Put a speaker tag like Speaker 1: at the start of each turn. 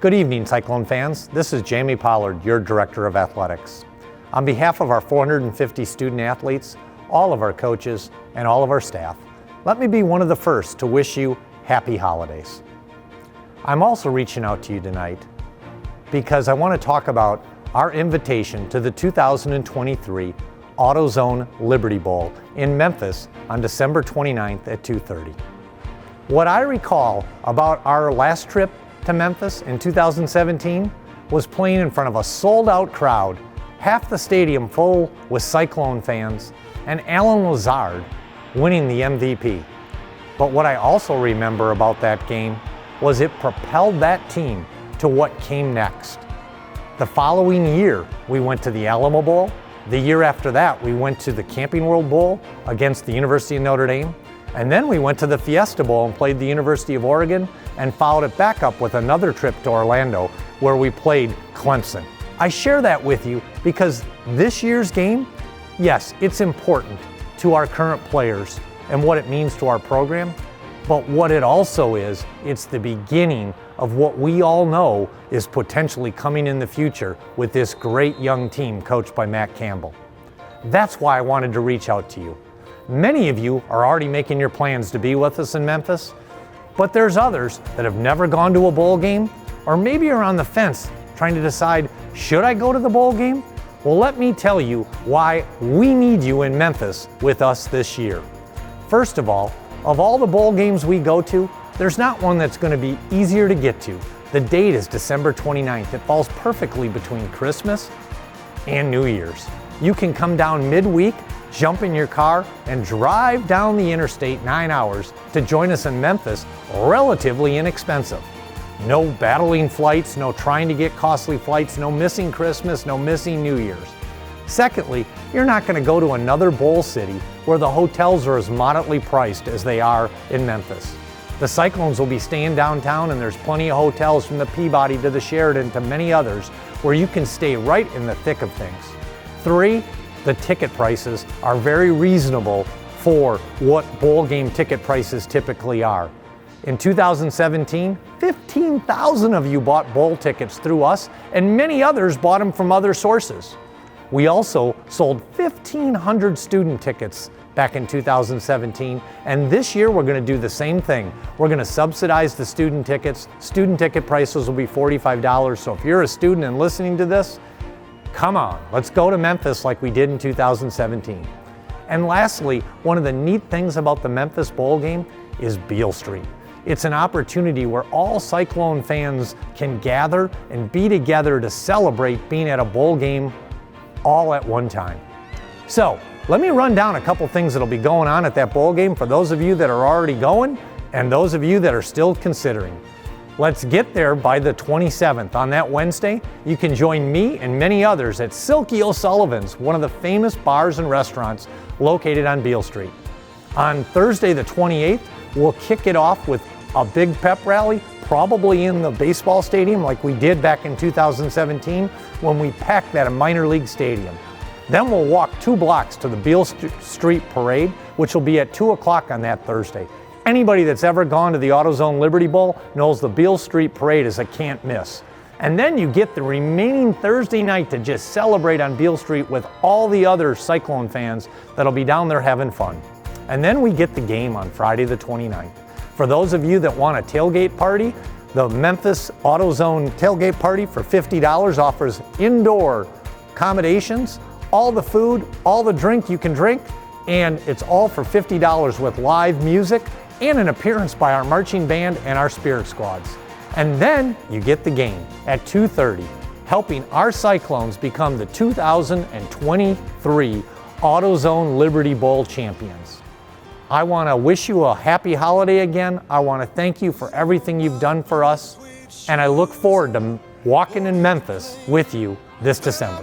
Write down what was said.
Speaker 1: Good evening, Cyclone fans. This is Jamie Pollard, your Director of Athletics. On behalf of our 450 student athletes, all of our coaches, and all of our staff, let me be one of the first to wish you happy holidays. I'm also reaching out to you tonight because I want to talk about our invitation to the 2023 AutoZone Liberty Bowl in Memphis on December 29th at 2:30. What I recall about our last trip to Memphis in 2017 was playing in front of a sold-out crowd, half the stadium full with Cyclone fans, and Alan Lazard winning the MVP. But what I also remember about that game was it propelled that team to what came next. The following year, we went to the Alamo Bowl. The year after that, we went to the Camping World Bowl against the University of Notre Dame. And then we went to the Fiesta Bowl and played the University of Oregon and followed it back up with another trip to Orlando where we played Clemson. I share that with you because this year's game, yes, it's important to our current players and what it means to our program, but what it also is, it's the beginning of what we all know is potentially coming in the future with this great young team coached by Matt Campbell. That's why I wanted to reach out to you. Many of you are already making your plans to be with us in Memphis, but there's others that have never gone to a bowl game, or maybe are on the fence trying to decide, should I go to the bowl game? Well, let me tell you why we need you in Memphis with us this year. First of all the bowl games we go to, there's not one that's going to be easier to get to. The date is December 29th. It falls perfectly between Christmas and New Year's. You can come down midweek, jump in your car, and drive down the interstate 9 hours to join us in Memphis, relatively inexpensive. No battling flights, no trying to get costly flights, no missing Christmas, no missing New Year's. Secondly, you're not going to go to another bowl city where the hotels are as moderately priced as they are in Memphis. The Cyclones will be staying downtown, and there's plenty of hotels from the Peabody to the Sheraton to many others where you can stay right in the thick of things. 3, the ticket prices are very reasonable for what bowl game ticket prices typically are. In 2017, 15,000 of you bought bowl tickets through us, and many others bought them from other sources. We also sold 1,500 student tickets back in 2017, and this year we're going to do the same thing. We're going to subsidize the student tickets. Student ticket prices will be $45, so if you're a student and listening to this, come on, let's go to Memphis like we did in 2017. And lastly, one of the neat things about the Memphis Bowl game is Beale Street. It's an opportunity where all Cyclone fans can gather and be together to celebrate being at a bowl game all at one time. So, let me run down a couple things that'll be going on at that bowl game for those of you that are already going and those of you that are still considering. Let's get there by the 27th. On that Wednesday, you can join me and many others at Silky O'Sullivan's, one of the famous bars and restaurants located on Beale Street. On Thursday the 28th, we'll kick it off with a big pep rally, probably in the baseball stadium like we did back in 2017 when we packed that minor league stadium. Then we'll walk 2 blocks to the Beale Street Parade, which will be at 2 o'clock on that Thursday. Anybody that's ever gone to the AutoZone Liberty Bowl knows the Beale Street Parade is a can't miss. And then you get the remaining Thursday night to just celebrate on Beale Street with all the other Cyclone fans that'll be down there having fun. And then we get the game on Friday the 29th. For those of you that want a tailgate party, the Memphis AutoZone Tailgate Party for $50 offers indoor accommodations, all the food, all the drink you can drink, and it's all for $50 with live music and an appearance by our marching band and our spirit squads. And then you get the game at 2:30, helping our Cyclones become the 2023 AutoZone Liberty Bowl champions. I want to wish you a happy holiday again. I want to thank you for everything you've done for us, and I look forward to walking in Memphis with you this December.